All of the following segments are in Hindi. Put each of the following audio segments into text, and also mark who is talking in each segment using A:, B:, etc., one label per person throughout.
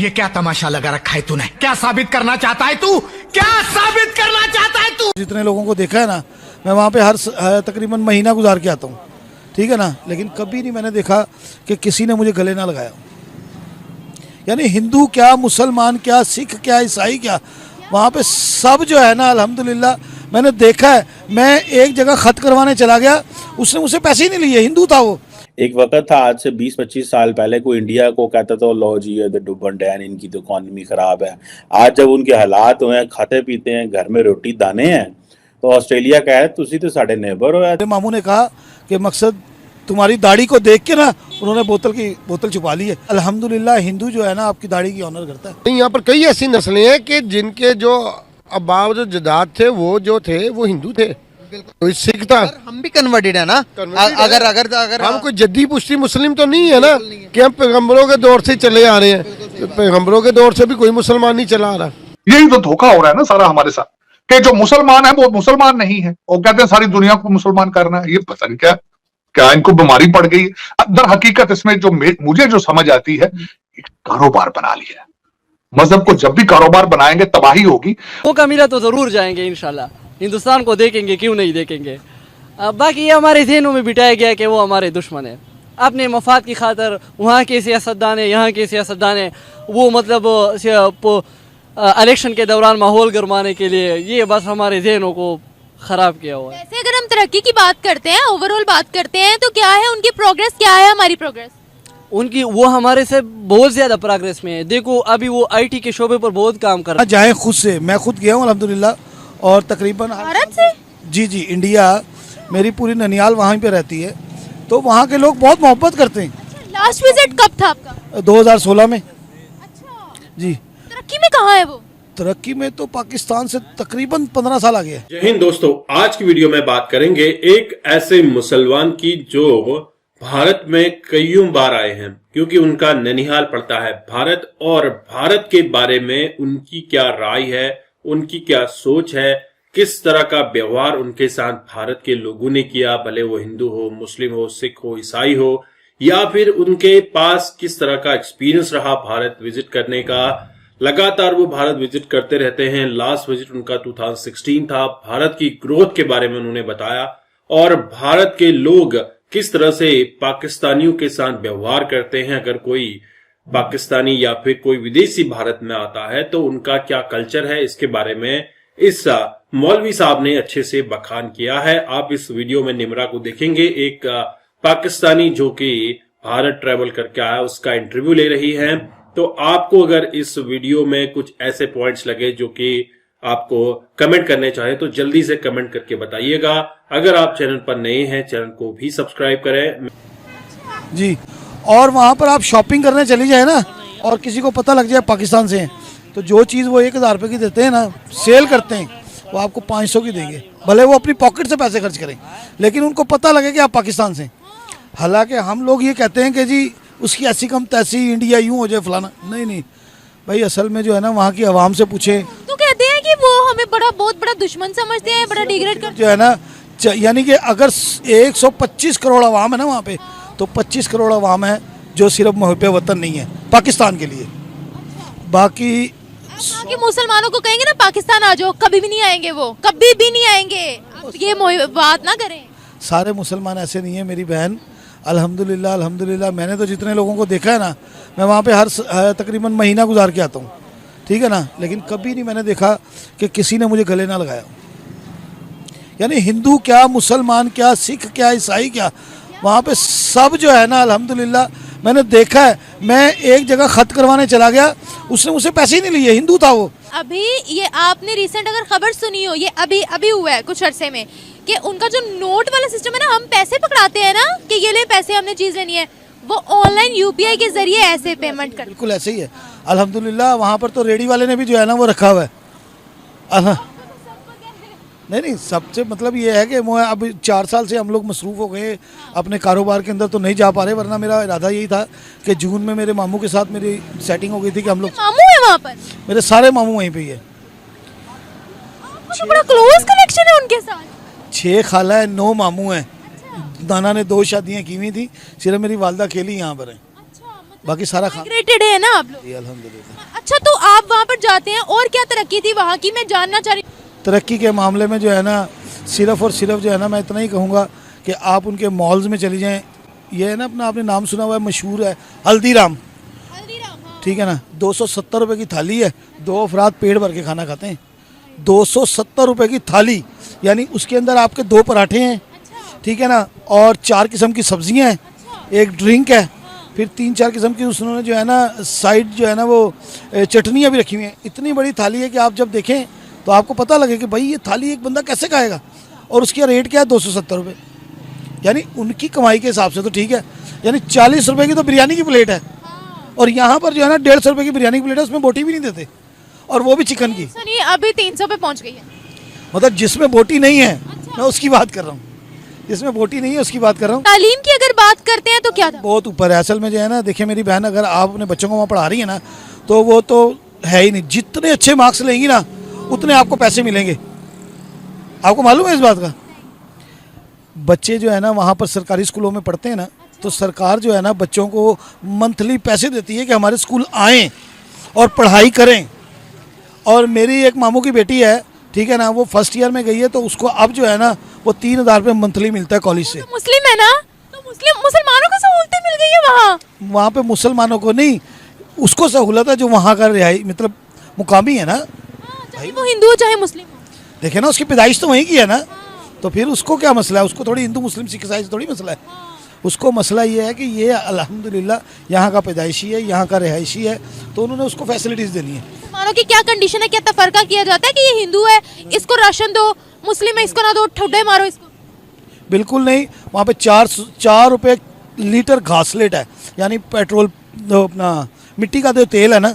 A: ये क्या तमाशा लगा रखा है तूने? क्या साबित करना चाहता है तू? क्या साबित करना चाहता है तू?
B: जितने लोगों को देखा है ना, मैं वहाँ पे हर तकरीबन महीना गुजार के आता हूँ, ठीक है ना, लेकिन कभी नहीं मैंने देखा कि किसी ने मुझे गले ना लगाया। यानी हिंदू क्या, मुसलमान क्या, सिख क्या, ईसाई क्या, वहाँ पे सब जो है ना, अल्हम्दुलिल्लाह मैंने देखा है। मैं एक जगह खत करवाने चला गया, उसने मुझसे पैसे ही नहीं लिए, हिंदू था वो।
C: एक वक्त था आज से 20-25 साल पहले, कोई इंडिया को कहता था लो जी ये तो डुबन डैन, इनकी तो इकॉनमी खराब है। आज जब उनके हालात हुए हैं, खाते पीते हैं, घर में रोटी दाने हैं, तो ऑस्ट्रेलिया का है तुसी तो साढ़े नेबर हो।
B: मेरे मामू ने कहा कि मकसद तुम्हारी दाढ़ी को देख के ना उन्होंने बोतल छुपा ली है। अल्हम्दुलिल्लाह हिंदू जो है ना आपकी दाढ़ी की ऑनर करता है।
D: यहाँ पर कई ऐसी नस्लें हैं कि जिनके जो अबाव जो जदाद थे वो हिंदू थे, कोई सिख था।
E: हम भी कन्वर्टेड है ना। अगर
D: हम कोई जद्दी पुश्ती मुस्लिम तो नहीं है ना कि हम पैगम्बरों के दौर से चले आ रहे हैं। पैगम्बरों के दौर से भी कोई मुसलमान नहीं चला आ रहा।
F: यही तो धोखा हो रहा है ना सारा हमारे साथ, कि जो मुसलमान है वो मुसलमान नहीं है, वो कहते हैं सारी दुनिया को मुसलमान करना है। ये पता नहीं क्या क्या इनको बीमारी पड़ गई है। दर हकीकत इसमें जो मुझे जो समझ आती है, कारोबार बना लिया है। मजहब को जब भी कारोबार बनाएंगे तबाही होगी।
G: मौका मिला तो जरूर जाएंगे इंशाल्लाह, हिंदुस्तान को देखेंगे, क्यों नहीं देखेंगे। बाकी ये हमारे जहनों में बिठाया गया कि वो हमारे दुश्मन है। अपने मफाद की खातर वहाँ के सियासतदान है, यहाँ के सियासतदान है, वो मतलब इलेक्शन के दौरान माहौल गरमाने के लिए ये बस हमारे जहनों को ख़राब किया हुआ है।
H: वैसे अगर हम तरक्की की बात करते हैं, ओवरऑल बात करते हैं, तो क्या है उनकी प्रोग्रेस, क्या है हमारी प्रोग्रेस?
G: उनकी वो हमारे से बहुत ज़्यादा प्रोग्रेस में है। देखो अभी वो आईटी के शोबे पर बहुत काम कर रहे हैं।
B: जाए खुद से, मैं खुद गया हूँ अल्हम्दुलिल्लाह, और तकरीबन
H: भारत से
B: जी इंडिया, मेरी पूरी ननियाल वहाँ पे रहती है, तो वहाँ के लोग बहुत मोहब्बत करते हैं।
H: लास्ट विजिट कब था आपका?
B: 2016 में।
H: अच्छा
B: जी।
H: तरक्की में कहाँ है वो?
B: तरक्की में तो पाकिस्तान से तकरीबन 15 साल आगे है।
I: जय हिंद दोस्तों, आज की वीडियो में बात करेंगे एक ऐसे मुसलमान की जो भारत में कईयों बार आए हैं, क्योंकि उनका ननिहाल पड़ता है भारत, और भारत के बारे में उनकी क्या राय है, उनकी क्या सोच है, किस तरह का व्यवहार उनके साथ भारत के लोगों ने किया, भले वो हिंदू हो, मुस्लिम हो, सिख हो, ईसाई हो, या फिर उनके पास किस तरह का एक्सपीरियंस रहा भारत विजिट करने का। लगातार वो भारत विजिट करते रहते हैं। लास्ट विजिट उनका 2016 था। भारत की ग्रोथ के बारे में उन्होंने बताया, और भारत के लोग किस तरह से पाकिस्तानियों के साथ व्यवहार करते हैं। अगर कोई पाकिस्तानी या फिर कोई विदेशी भारत में आता है तो उनका क्या कल्चर है, इसके बारे में इस मौलवी साहब ने अच्छे से बखान किया है। आप इस वीडियो में निमरा को देखेंगे, एक पाकिस्तानी जो कि भारत ट्रेवल करके आया, उसका इंटरव्यू ले रही है। तो आपको अगर इस वीडियो में कुछ ऐसे पॉइंट्स लगे जो कि आपको कमेंट करने चाहे तो जल्दी से कमेंट करके बताइएगा। अगर आप चैनल पर नए हैं, चैनल को भी सब्सक्राइब करें
B: जी। और वहाँ पर आप शॉपिंग करने चली जाए ना, और किसी को पता लग जाए पाकिस्तान से हैं, तो जो चीज़ वो 1000 रुपये की देते हैं ना, सेल करते हैं, वो आपको 500 की देंगे। भले वो अपनी पॉकेट से पैसे खर्च करें, लेकिन उनको पता लगे कि आप पाकिस्तान से। हालांकि हम लोग ये कहते हैं कि जी उसकी ऐसी कम तैसी, इंडिया यूं हो जाए फलाना। नहीं भाई, असल में जो है ना वहाँ की आवाम से पूछे
H: तो कहते हैं कि वो हमें बहुत बड़ा दुश्मन समझते हैं, बड़ा डिग्रेड करते
B: जो है ना। यानी कि अगर 125 करोड़ आवाम है ना वहाँ पे, तो 25 करोड़ आवाम है जो सिर्फ मुहब्बे वतन नहीं है पाकिस्तान के लिए। बाकी
H: मुसलमानों को कहेंगे ना पाकिस्तान आ जाओ, कभी भी नहीं आएंगे, वो कभी भी नहीं आएंगे। आप ये बात ना करें।
B: सारे मुसलमान ऐसे नहीं है मेरी बहन, अल्हम्दुलिल्लाह। मैंने तो जितने लोगों को देखा है ना, मैं वहाँ पे हर तकरीबन महीना गुजार के आता हूँ, ठीक है ना, लेकिन कभी नहीं मैंने देखा कि किसी ने मुझे गले ना लगाया। यानी हिंदू क्या, मुसलमान क्या, सिख क्या, ईसाई क्या, वहाँ पे सब जो है ना अल्हम्दुलिल्लाह मैंने देखा है। मैं एक जगह खत करवाने चला गया, उसने मुझसे पैसे ही नहीं लिए, हिंदू था वो।
H: अभी ये आपने रिसेंट अगर खबर सुनी हो, ये अभी हुआ है कुछ अरसे में, कि उनका जो नोट वाला सिस्टम है ना, हम पैसे पकड़ाते हैं ना कि ये ले पैसे, हमने चीज लेनी है, वो ऑनलाइन यूपीआई के जरिए ऐसे पेमेंट कर।
B: बिल्कुल ऐसे ही है अल्हम्दुलिल्लाह। वहाँ पर तो रेडी वाले ने भी जो है ना वो रखा हुआ है। नहीं, सबसे मतलब ये है कि अब 4 साल से हम लोग मसरूफ़ हो गए अपने कारोबार के अंदर, तो नहीं जा पा रहे, वरना मेरा इरादा यही था कि जून में मेरे मामू के साथ मेरी सेटिंग हो गई थी कि हम लोग।
H: मामू है वहाँ पर?
B: मेरे सारे मामू वहीं पे ही है।
H: तो बड़ा क्लोज कनेक्शन है उनके साथ।
B: 6 खाला है, 9 मामू हैं। नाना ने 2 शादियाँ की हुई थी, सिर्फ मेरी वालदा अकेली यहाँ पर है। बाकी सारा खाना
H: माइग्रेटेड है ना आप लोग?
B: जी, अल्हम्दुलिल्लाह।
H: अच्छा, तो आप वहाँ पर जाते हैं और क्या तरक्की थी वहाँ की, मैं जानना चाह रही हूँ।
B: तरक्की के मामले में जो है ना, सिर्फ और सिर्फ जो है ना, मैं इतना ही कहूँगा कि आप उनके मॉल्स में चली जाएं। ये है ना अपना, आपने नाम सुना हुआ है, मशहूर है हल्दीराम, ठीक है ना, 270 रुपये की थाली है, 2 अफराद पेट भर के खाना खाते हैं। 270 रुपये की थाली, यानी उसके अंदर आपके 2 पराठे हैं, ठीक है ना, और 4 किस्म की सब्जियां हैं, एक ड्रिंक है, फिर 3-4 किस्म की उसने जो है ना साइड जो है ना वो चटनियाँ भी रखी हुई हैं। इतनी बड़ी थाली है कि आप जब देखें तो आपको पता लगे कि भाई ये थाली एक बंदा कैसे खाएगा। और उसका रेट क्या है, 270 रुपये, यानी उनकी कमाई के हिसाब से तो ठीक है, यानी 40 रुपये की तो बिरयानी की प्लेट है। और यहाँ पर जो है ना 150 रुपये की बिरयानी की प्लेट है, उसमें बोटी भी नहीं देते, और वो भी चिकन की।
H: सुनिए, अभी 300 पे पहुँच गई है।
B: मतलब जिसमें बोटी नहीं है, मैं उसकी बात कर रहा हूँ, जिसमें बोटी नहीं है उसकी बात कर रहा हूँ।
H: तालीम की अगर बात करते हैं तो क्या था?
B: बहुत ऊपर है असल में जो है ना। देखिए मेरी बहन, अगर आप अपने बच्चों को वहाँ पढ़ा रही है ना, तो वो तो है ही नहीं। जितने अच्छे मार्क्स लेंगी ना, उतने आपको पैसे मिलेंगे। आपको मालूम है इस बात का? बच्चे जो है ना वहाँ पर सरकारी स्कूलों में पढ़ते हैं ना, तो सरकार जो है ना बच्चों को मंथली पैसे देती है कि हमारे स्कूल आएँ और पढ़ाई करें। और मेरी एक मामू की बेटी है, ठीक है ना, वो फर्स्ट ईयर में गई है, तो उसको अब जो है ना वो 3000 रुपये मंथली मिलता है कॉलेज से।
H: तो मुस्लिम है ना, तो मुसलमानों को सहूलतें मिल गई है वहाँ।
B: वहाँ पे मुसलमानों को नहीं, उसको सहूलत है जो वहाँ का रिहाई मतलब मुकामी है ना।
H: चाहे वो हिंदू हो चाहे मुस्लिम हो।
B: देखे ना, उसकी पैदाइश तो वहीं की है ना, तो फिर उसको क्या मसला है? उसको थोड़ी हिंदू मुस्लिम सिख ईसाई से थोड़ी मसला है। उसको मसला ये है कि ये अल्हम्दुलिल्लाह यहाँ का पैदाइशी है, यहाँ का रिहायशी है, तो उन्होंने उसको फैसिलिटीज़ देनी है।
H: मुसलमानों की क्या कंडीशन है, क्या तफरका किया जाता है कि ये हिंदू है इसको राशन दो, मुस्लिम है इसको ना दो, ठुड्डे मारो इसको?
B: बिल्कुल नहीं। वहाँ पे 4 रुपये लीटर घासलेट है, यानी पेट्रोल अपना मिट्टी का जो तेल है ना,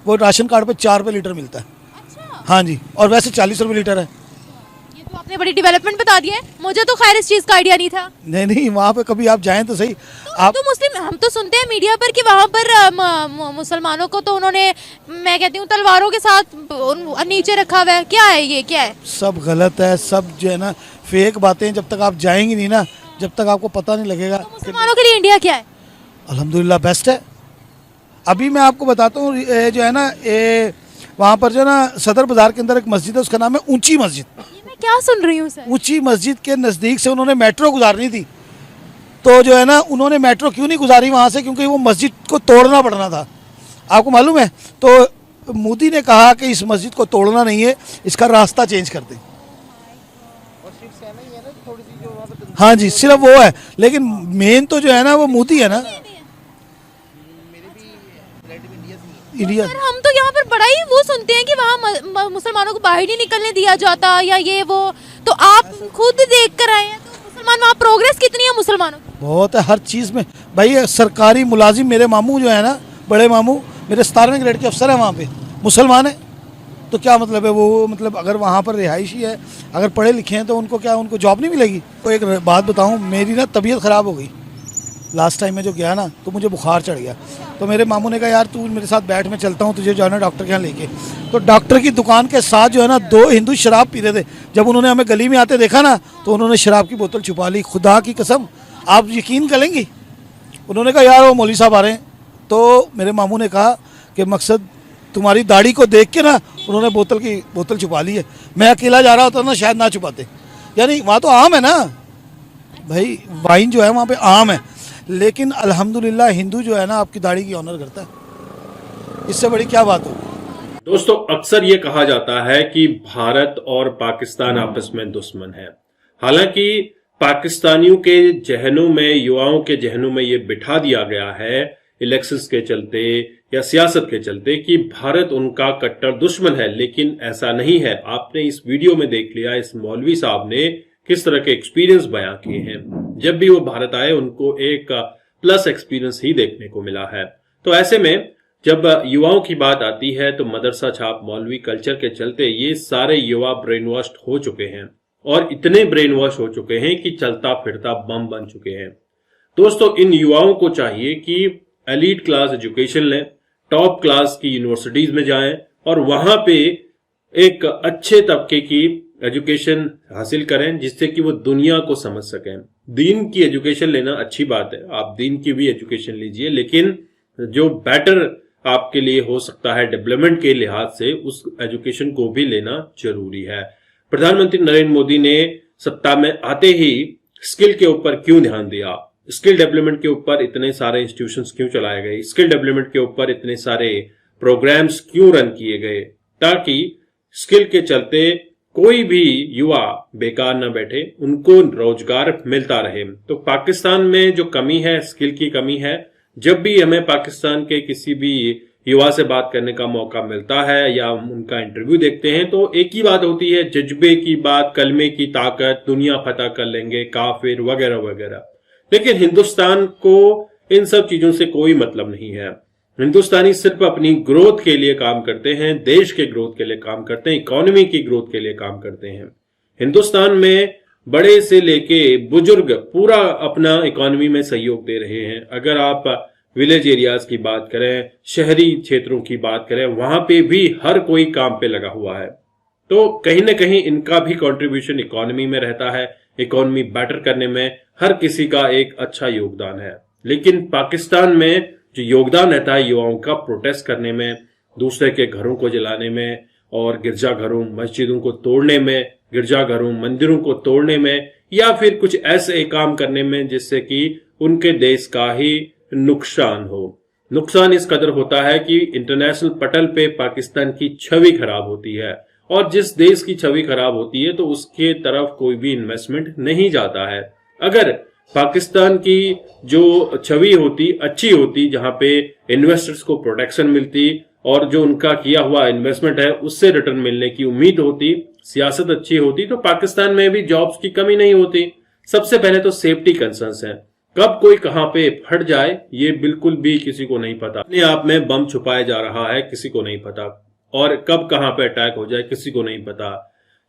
B: वो राशन कार्ड पे 4 रुपये लीटर मिलता है।
H: अच्छा,
B: हाँ जी, और वैसे 40 रुपये लीटर है।
H: ये तो आपने बड़ी डेवलपमेंट बता दी है, मुझे तो खैर इस चीज़ का आइडिया नहीं था।
B: नहीं, वहाँ पे कभी आप जाएं तो सही। आप
H: तो मुस्लिम, हम तो सुनते हैं मीडिया पर कि वहाँ पर मुसलमानों को तो उन्होंने, मैं कहती हूँ, तलवारों के साथ नीचे रखा हुआ है। क्या है ये, क्या है?
B: सब गलत है, सब जो है ना फेक बातें। जब तक आप जाएंगी नहीं ना, जब तक आपको पता नहीं लगेगा।
H: तो मुसलमानों के लिए इंडिया क्या है?
B: अल्हम्दुलिल्लाह बेस्ट है। अभी मैं आपको बताता हूँ, जो है ना वहाँ पर जो है ना सदर बाज़ार के अंदर एक मस्जिद है, उसका नाम है ऊंची मस्जिद।
H: ये मैं क्या सुन रही हूँ सर?
B: ऊंची मस्जिद के नज़दीक से उन्होंने मेट्रो गुजारनी थी, तो जो है ना उन्होंने मेट्रो क्यों नहीं गुजारी वहाँ से? क्योंकि वो मस्जिद को तोड़ना पड़ना था। आपको मालूम है? तो मोदी ने कहा कि इस मस्जिद को तोड़ना नहीं है, इसका रास्ता चेंज कर दें। हाँ जी, सिर्फ वो है, लेकिन मेन तो जो है ना वो मोदी है ना, इंडिया।
H: सर हम तो यहाँ पर बड़ा ही वो सुनते हैं कि वहाँ मुसलमानों को बाहर नहीं निकलने दिया जाता या ये वो, तो आप खुद देख कर आए हैं, तो मुसलमान वहाँ प्रोग्रेस कितनी है मुसलमानों की?
B: बहुत है हर चीज़ में भाई। सरकारी मुलाजिम, मेरे मामू जो है ना, बड़े मामू मेरे 17वें ग्रेड के अफसर हैं, वहाँ पे मुसलमान है। तो क्या मतलब है वो, मतलब अगर वहाँ पर रिहायशी है, अगर पढ़े लिखे हैं, तो उनको क्या, उनको जॉब नहीं मिलेगी? तो एक बात बताऊँ, मेरी ना तबीयत ख़राब हो गई लास्ट टाइम में जो गया ना, तो मुझे बुखार चढ़ गया। तो मेरे मामू ने कहा यार तू मेरे साथ बैठ, मैं चलता हूँ तुझे जो है ना डॉक्टर के यहाँ लेके। तो डॉक्टर की दुकान के साथ जो है ना 2 हिंदू शराब पी रहे थे। जब उन्होंने हमें गली में आते देखा ना, तो उन्होंने शराब की बोतल छुपा ली। खुदा की कसम, आप यकीन करेंगी, उन्होंने कहा यार वो मौलवी साहब आ रहे हैं। तो मेरे मामू ने कहा कि मकसद तुम्हारी दाढ़ी को देख के ना उन्होंने बोतल छुपा ली है। मैं अकेला जा रहा होता ना, शायद ना छुपाते। यानी वहाँ तो आम है ना भाई, वाइन जो है वहाँ पे आम है, लेकिन अल्हम्दुलिल्लाह हिंदू जो है ना आपकी दाढ़ी की ऑनर करता है। इससे बड़ी क्या बात हो?
I: दोस्तों, अक्सर ये कहा जाता है कि भारत और पाकिस्तान आपस में दुश्मन है। हालांकि पाकिस्तानियों के जहनों में, युवाओं के जहनों में ये बिठा दिया गया है इलेक्शंस के चलते या सियासत के चलते कि भारत उनका कट्टर दुश्मन है, लेकिन ऐसा नहीं है। आपने इस वीडियो में देख लिया इस मौलवी साहब ने किस तरह के एक्सपीरियंस बयां किए हैं। जब भी वो भारत आए उनको एक प्लस एक्सपीरियंस ही देखने को मिला है। तो ऐसे में जब युवाओं की बात आती है तो मदरसा छाप मौलवी कल्चर के चलते ये सारे युवा ब्रेन वॉश हो चुके हैं, और इतने ब्रेन वॉश हो चुके हैं कि चलता फिरता बम बन चुके हैं। दोस्तों, इन युवाओं को चाहिए कि एलीट क्लास एजुकेशन लें, टॉप क्लास की यूनिवर्सिटीज में जाएं और वहां पे एक अच्छे तबके की एजुकेशन हासिल करें, जिससे कि वो दुनिया को समझ सकें। दीन की एजुकेशन लेना अच्छी बात है, आप दीन की भी एजुकेशन लीजिए, लेकिन जो बेटर आपके लिए हो सकता है डेवलपमेंट के लिहाज से, उस एजुकेशन को भी लेना जरूरी है। प्रधानमंत्री नरेंद्र मोदी ने सत्ता में आते ही स्किल के ऊपर क्यों ध्यान दिया, स्किल डेवलपमेंट के ऊपर इतने सारे इंस्टीट्यूशंस क्यों चलाए गए, स्किल डेवलपमेंट के ऊपर इतने सारे प्रोग्राम्स क्यों रन किए गए, ताकि स्किल के चलते कोई भी युवा बेकार न बैठे, उनको रोजगार मिलता रहे। तो पाकिस्तान में जो कमी है, स्किल की कमी है। जब भी हमें पाकिस्तान के किसी भी युवा से बात करने का मौका मिलता है या हम उनका इंटरव्यू देखते हैं तो एक ही बात होती है, जज्बे की बात, कलमे की ताकत, दुनिया फतह कर लेंगे, काफिर वगैरह वगैरह। लेकिन हिंदुस्तान को इन सब चीजों से कोई मतलब नहीं है। हिंदुस्तानी सिर्फ अपनी ग्रोथ के लिए काम करते हैं, देश के ग्रोथ के लिए काम करते हैं, इकोनॉमी की ग्रोथ के लिए काम करते हैं। हिंदुस्तान में बड़े से लेके बुजुर्ग पूरा अपना इकोनॉमी में सहयोग दे रहे हैं। अगर आप विलेज एरियाज की बात करें, शहरी क्षेत्रों की बात करें, वहां पे भी हर कोई काम पे लगा हुआ है। तो कहीं ना कहीं इनका भी कंट्रीब्यूशन इकोनॉमी में रहता है, इकोनॉमी बेटर करने में हर किसी का एक अच्छा योगदान है। लेकिन पाकिस्तान में जो योगदान रहता है युवाओं का प्रोटेस्ट करने में, दूसरे के घरों को जलाने में और गिरजाघरों मस्जिदों को तोड़ने में, गिरजाघरों मंदिरों को तोड़ने में, या फिर कुछ ऐसे काम करने में जिससे कि उनके देश का ही नुकसान हो। नुकसान इस कदर होता है कि इंटरनेशनल पटल पे पाकिस्तान की छवि खराब होती है, और जिस देश की छवि खराब होती है तो उसके तरफ कोई भी इन्वेस्टमेंट नहीं जाता है। अगर पाकिस्तान की जो छवि होती अच्छी होती, जहां पे इन्वेस्टर्स को प्रोटेक्शन मिलती और जो उनका किया हुआ इन्वेस्टमेंट है उससे रिटर्न मिलने की उम्मीद होती, सियासत अच्छी होती, तो पाकिस्तान में भी जॉब्स की कमी नहीं होती। सबसे पहले तो सेफ्टी कंसर्न्स हैं। कब कोई कहां पे फट जाए ये बिल्कुल भी किसी को नहीं पता। अपने आप में बम छुपाया जा रहा है, किसी को नहीं पता, और कब कहां पे अटैक हो जाए किसी को नहीं पता।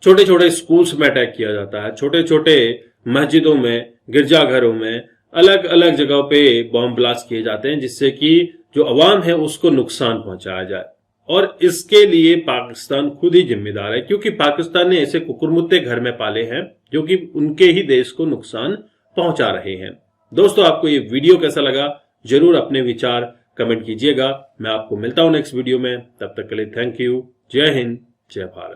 I: छोटे छोटे स्कूल्स में अटैक किया जाता है, छोटे छोटे मस्जिदों में, गिरजाघरों में, अलग अलग जगहों पे बॉम्ब ब्लास्ट किए जाते हैं, जिससे कि जो अवाम है उसको नुकसान पहुंचाया जाए। और इसके लिए पाकिस्तान खुद ही जिम्मेदार है, क्योंकि पाकिस्तान ने ऐसे कुकुरमुत्ते घर में पाले हैं जो कि उनके ही देश को नुकसान पहुंचा रहे हैं। दोस्तों, आपको ये वीडियो कैसा लगा जरूर अपने विचार कमेंट कीजिएगा। मैं आपको मिलता हूं नेक्स्ट वीडियो में, तब तक के लिए थैंक यू। जय हिंद, जय भारत।